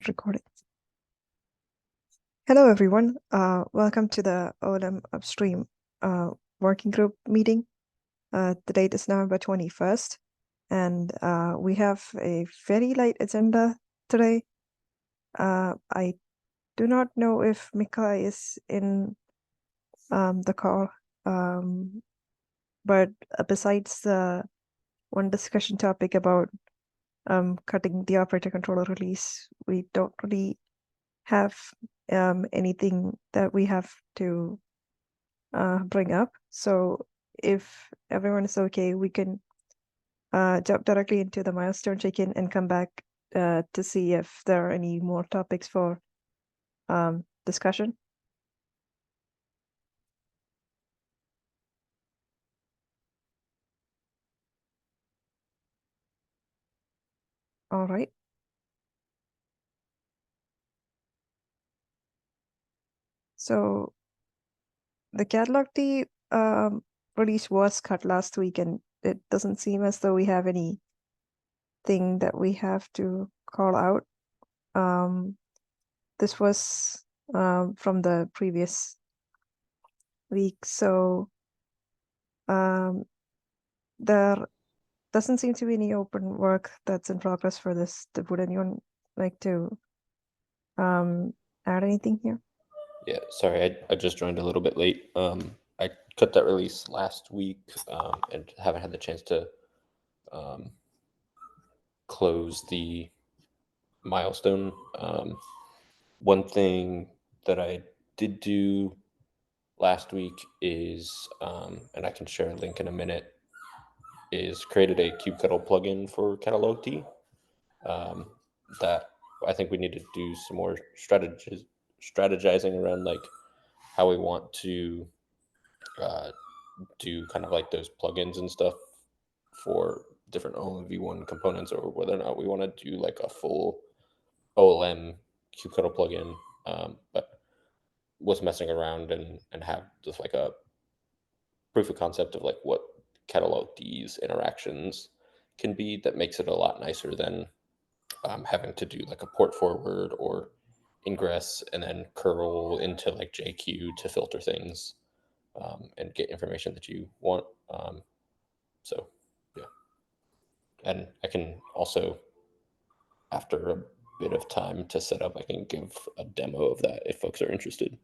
Recording. Hello, everyone. Welcome to the OLM Upstream working group meeting. The date is November 21st, and we have a very light agenda today. I do not know if Mika is in the call, but besides the one discussion topic about cutting the operator controller release, we don't really have anything that we have to bring up. So if everyone is okay, we can jump directly into the milestone check-in and come back to see if there are any more topics for discussion. All right. So the catalog D release was cut last week, and it doesn't seem as though we have anything that we have to call out. This was from the previous week, so there doesn't seem to be any open work that's in progress for this. Would anyone like to add anything here? Yeah, sorry, I just joined a little bit late. I cut that release last week and haven't had the chance to close the milestone. One thing that I did do last week is, and I can share a link in a minute, is created a kubectl plugin for Catalog D that I think we need to do some more strategizing around, like how we want to do kind of like those plugins and stuff for different OLM components, or whether or not we want to do like a full OLM kubectl plugin. But was messing around and have just like a proof of concept of like what catalog D's interactions can be that makes it a lot nicer than having to do like a port forward or ingress and then curl into like JQ to filter things and get information that you want. So yeah, and I can also, after a bit of time to set up, I can give a demo of that if folks are interested.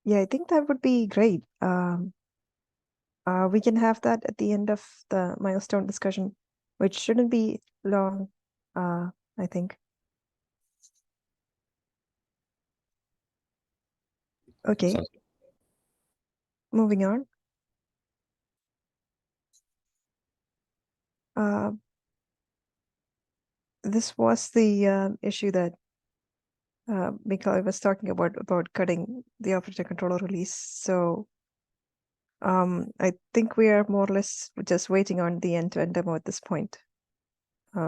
Yeah, I think that would be great. We can have that at the end of the milestone discussion, which shouldn't be long, I think. Okay. Sounds good. Moving on. This was the issue that Mikhail was talking about cutting the operator controller release. So I think we are more or less just waiting on the end-to-end demo at this point, if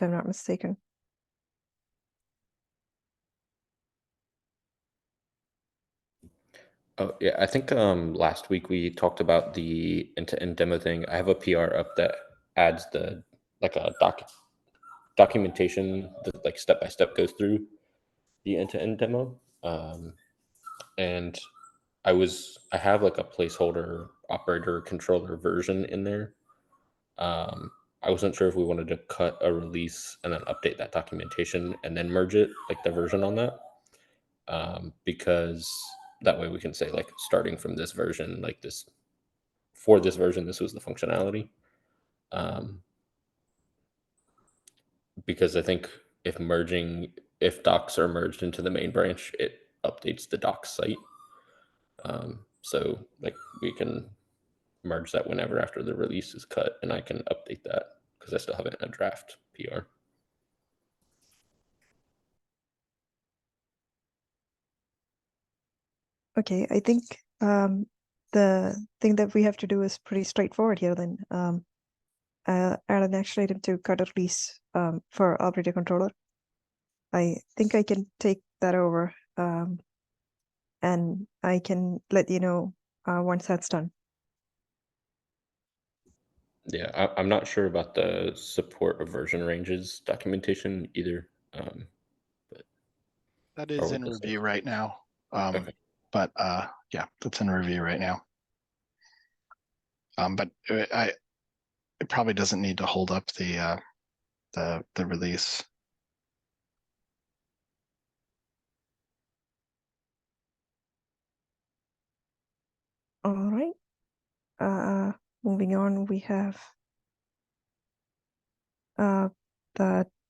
I'm not mistaken. Oh yeah, I think last week we talked about the end-to-end demo thing. I have a PR up that adds the like a documentation that like step by step goes through the end-to-end demo. And I have like a placeholder operator controller version in there. I wasn't sure if we wanted to cut a release and then update that documentation and then merge it, like the version on that. Because that way we can say like starting from this version, like this, for this version, this was the functionality. Because I think if docs are merged into the main branch, it updates the docs site. So like we can merge that whenever after the release is cut, and I can update that because I still have it in a draft PR. Okay, I think the thing that we have to do is pretty straightforward here then. Add an action item to cut a release for operator controller. I think I can take that over and I can let you know once that's done. Yeah, I'm not sure about the support of version ranges documentation either. But That or is what in this is. review right now. Okay. But yeah, that's in review right now. But it probably doesn't need to hold up the release. All right. Moving on, we have the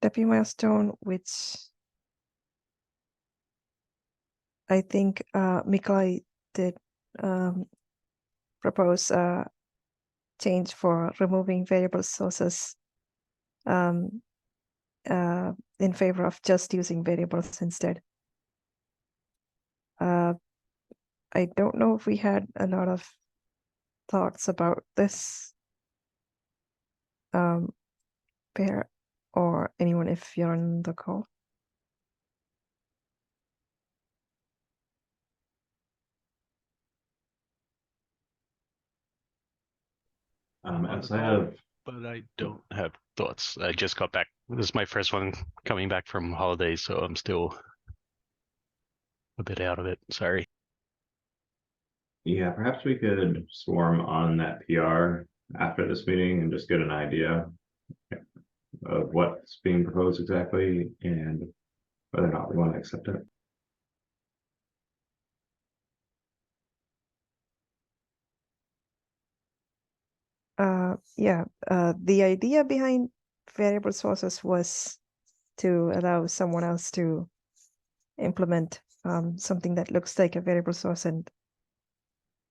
Deppy milestone, which I think Mikolai did propose a change for removing variable sources in favor of just using variables instead. I don't know if we had a lot of thoughts about this, Pear, or anyone if you're on the call. Outside of But I don't have thoughts. I just got back. This is my first one coming back from holidays, so I'm still a bit out of it. Sorry. yeah, perhaps we could swarm on that PR after this meeting and just get an idea of what's being proposed exactly and whether or not we want to accept it. Yeah, the idea behind variable sources was to allow someone else to implement something that looks like a variable source and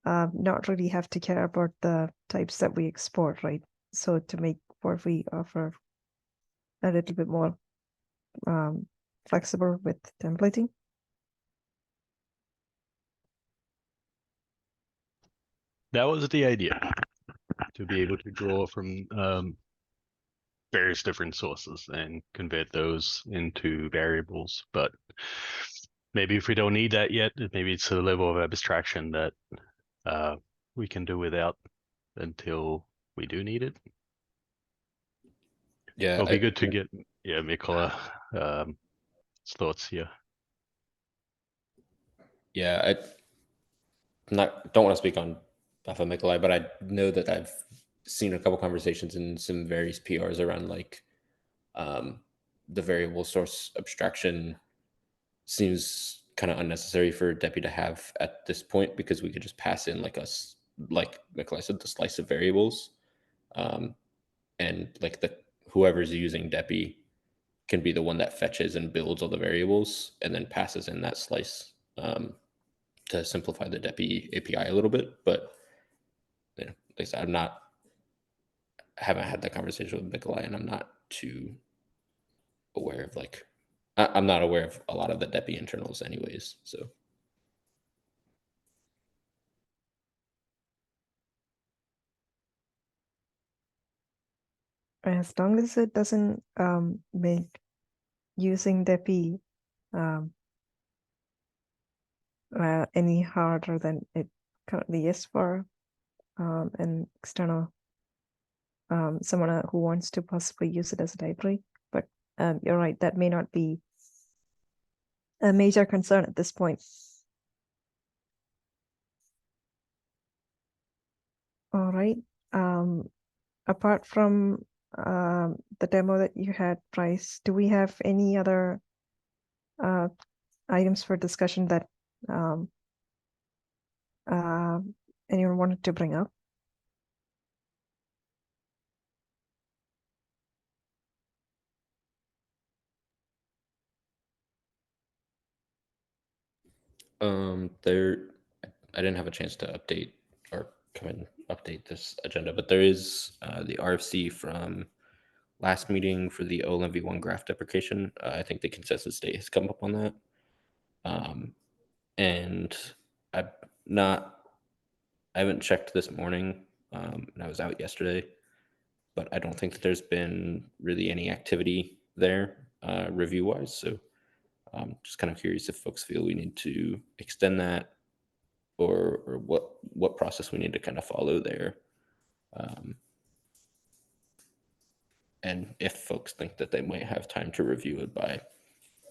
not really have to care about the types that we export, right? So to make what we offer a little bit more flexible with templating. That was the idea, to be able to draw from various different sources and convert those into variables. But maybe if we don't need that yet, maybe it's a level of abstraction that we can do without until we do need it. Yeah, It'll be good to get Mikola thoughts here. Yeah, don't want to speak on behalf of Mikolai, but I know that I've seen a couple conversations in some various PRs around like the variable source abstraction seems kind of unnecessary for Deppy to have at this point because we could just pass in like like Mikolai said, the slice of variables, and like whoever's using Deppy can be the one that fetches and builds all the variables and then passes in that slice to simplify the Deppy API a little bit. But you know, like I said, I haven't had that conversation with Mikolai, and I'm not too aware of like I'm not aware of a lot of the Deppy internals anyways. So As long as it doesn't make using Deppy any harder than it currently is for an external someone who wants to possibly use it as a library. But you're right, that may not be a major concern at this point. All right. Apart from the demo that you had, Bryce, do we have any other items for discussion that anyone wanted to bring up? there, I didn't have a chance to update or come and update this agenda, but there is the RFC from last meeting for the OLM v1 graph deprecation. I think the consensus date has come up on that. And I haven't checked this morning, and I was out yesterday, but I don't think that there's been really any activity there review wise. So I'm just kind of curious if folks feel we need to extend that or what process we need to kind of follow there. and if folks think that they might have time to review it by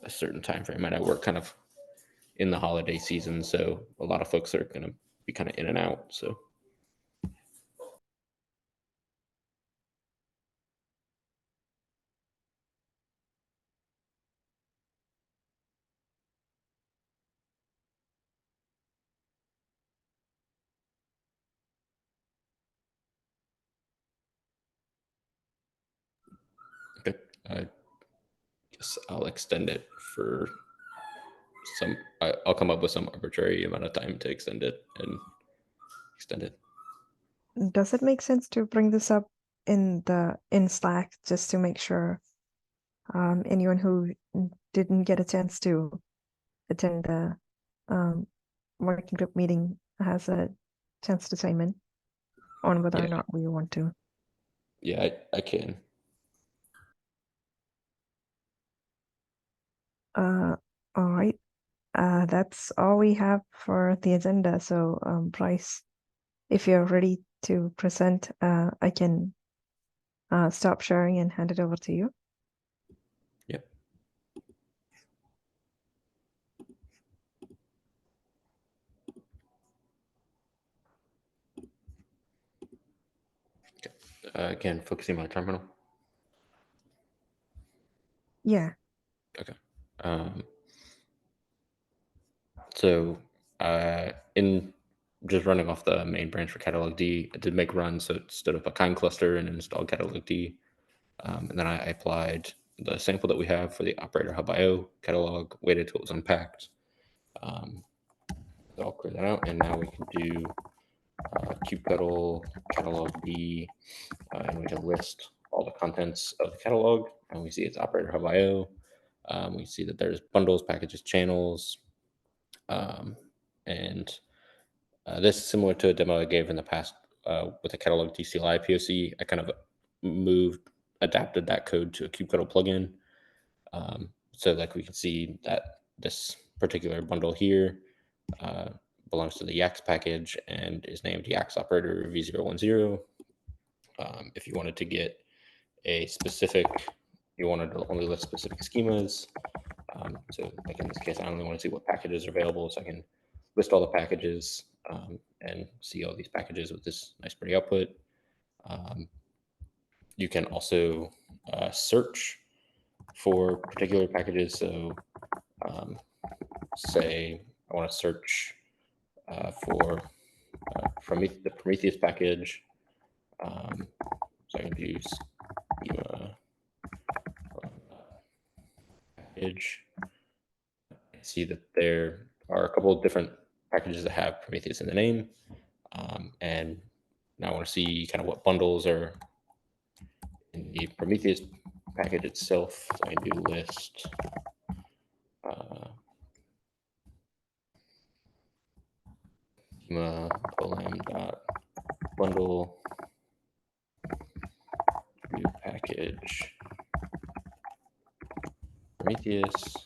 a certain time frame. And I work kind of in the holiday season, so a lot of folks are going to be kind of in and out. So okay, I guess I'll extend it for some. I'll come up with some arbitrary amount of time to extend it and extend it. Does it make sense to bring this up in Slack just to make sure anyone who didn't get a chance to attend the working group meeting has a chance to chime in on whether or not we want to? Yeah, I can. All right. That's all we have for the agenda. So, Bryce, if you're ready to present, I can stop sharing and hand it over to you. Yep. Okay. Again, focusing on my terminal. Yeah. Okay. So in just running off the main branch for catalog D, I did make runs, so it stood up a kind cluster and installed catalog D. And then I applied the sample that we have for the operator hub IO catalog, waited till it was unpacked. I'll clear that out, and now we can do kubectl catalog D, and we can list all the contents of the catalog, and we see it's operator hub IO. We see that there's bundles, packages, channels, and this is similar to a demo I gave in the past with the catalog DCLI POC. I kind of adapted that code to a kubectl plugin. So like we can see that this particular bundle here belongs to the Yax package and is named Yax operator v010. If you wanted to get a specific, you wanted to only list specific schemas. So like in this case, I only want to see what packages are available, so I can list all the packages and see all these packages with this nice pretty output. You can also search for particular packages. So say I want to search for the Prometheus package. So I can do schema package. See that there are a couple of different packages that have Prometheus in the name. And now I want to see kind of what bundles are in the Prometheus package itself. So I can do list schema OLM dot bundle new package Prometheus.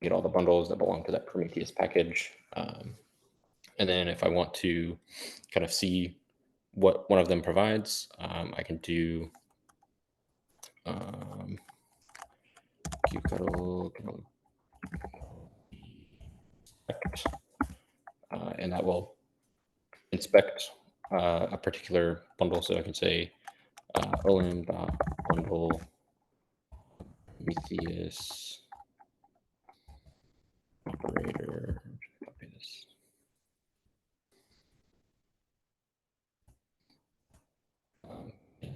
Get all the bundles that belong to that Prometheus package. And then if I want to kind of see what one of them provides, I can do kubectl and that will inspect a particular bundle. So I can say OLM.bundle Prometheus operator. Copy this.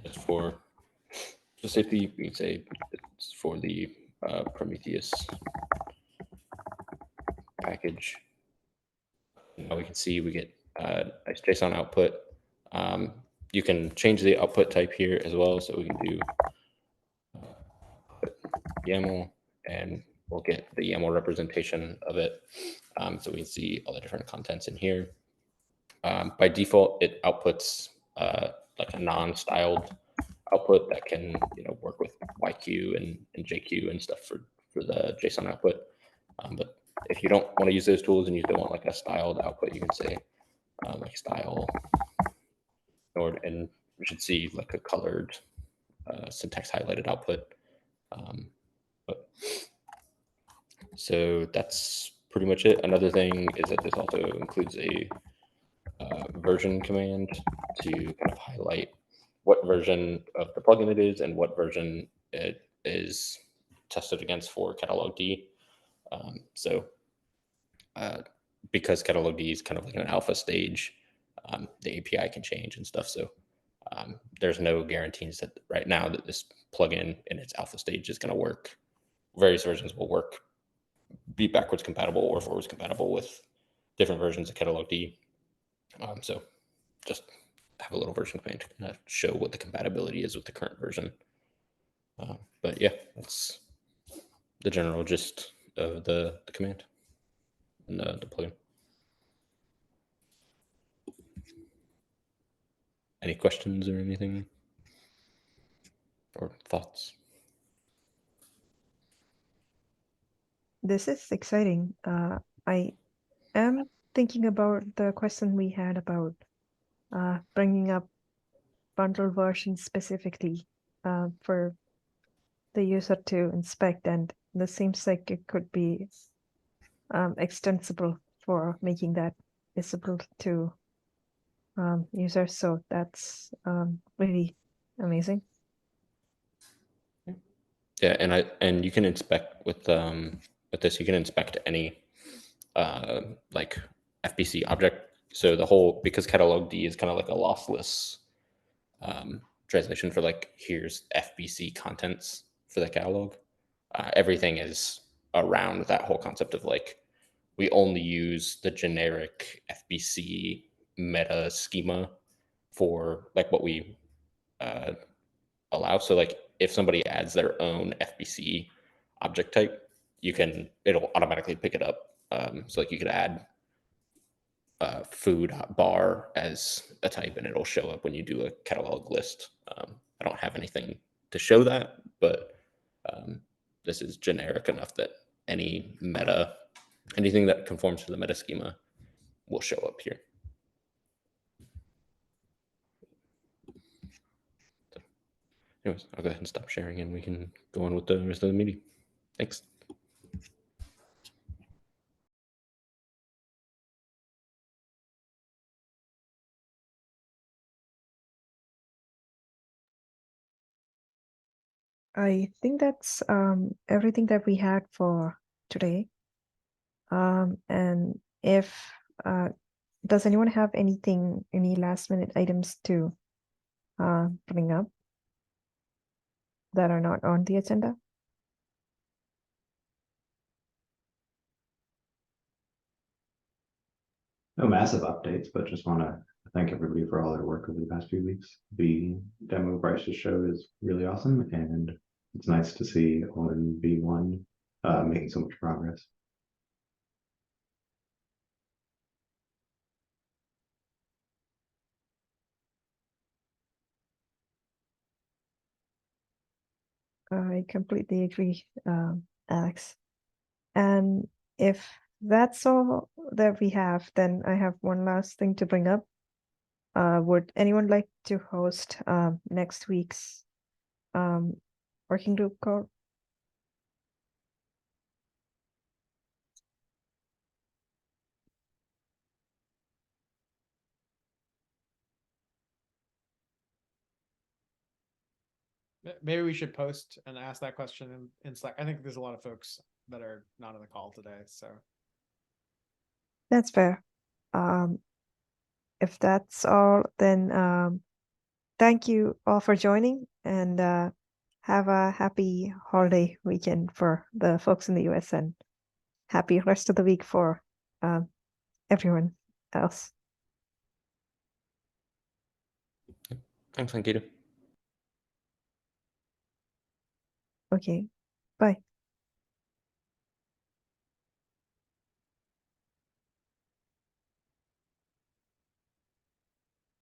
It's for the safety, we can say it's for the Prometheus package. Now we can see we get nice JSON output. You can change the output type here as well. So we can do YAML, and we'll get the YAML representation of it. So we can see all the different contents in here. By default, it outputs like a non-styled output that can work with YQ and JQ and stuff for the JSON output. But if you don't want to use those tools and you don't want like a styled output, you can say like style nord, and you should see like a colored syntax highlighted output. But so that's pretty much it. Another thing is that this also includes a version command to kind of highlight what version of the plugin it is and what version it is tested against for catalog D. Because catalog D is kind of like an alpha stage, the API can change and stuff. So there's no guarantees that right now that this plugin in its alpha stage is going to work. Various versions will work, be backwards compatible or forwards compatible with different versions of catalog D. So just have a little version command to kind of show what the compatibility is with the current version. But yeah, that's the general gist of the command and the plugin. Any questions or anything or thoughts? This is exciting. I am thinking about the question we had about bringing up bundle versions specifically for the user to inspect, and this seems like it could be extensible for making that visible to users. So that's really amazing. Yeah, and you can inspect with this. You can inspect any like FBC object. So the whole, because catalog D is kind of like a lossless translation for like, here's FBC contents for the catalog. Everything is around that whole concept of like, we only use the generic FBC meta schema for like what we allow. So like if somebody adds their own FBC object type, it'll automatically pick it up. So like you could add food bar as a type and it'll show up when you do a catalog list. I don't have anything to show that, but this is generic enough that anything that conforms to the meta schema will show up here. So, anyways, I'll go ahead and stop sharing and we can go on with the rest of the meeting. Thanks. I think that's everything that we had for today. And if does anyone have any last minute items to bring up that are not on the agenda? No massive updates, but just want to thank everybody for all their work over the past few weeks. The demo Bryce just showed is really awesome, and it's nice to see OLM V1 making so much progress. I completely agree, Alex. And if that's all that we have, then I have one last thing to bring up. Would anyone like to host next week's working group call? Maybe we should post and ask that question in Slack. I think there's a lot of folks that are not on the call today, so. That's fair. If that's all, then thank you all for joining, and have a happy holiday weekend for the folks in the US, and happy rest of the week for everyone else. Thanks, Ankita. Okay, bye.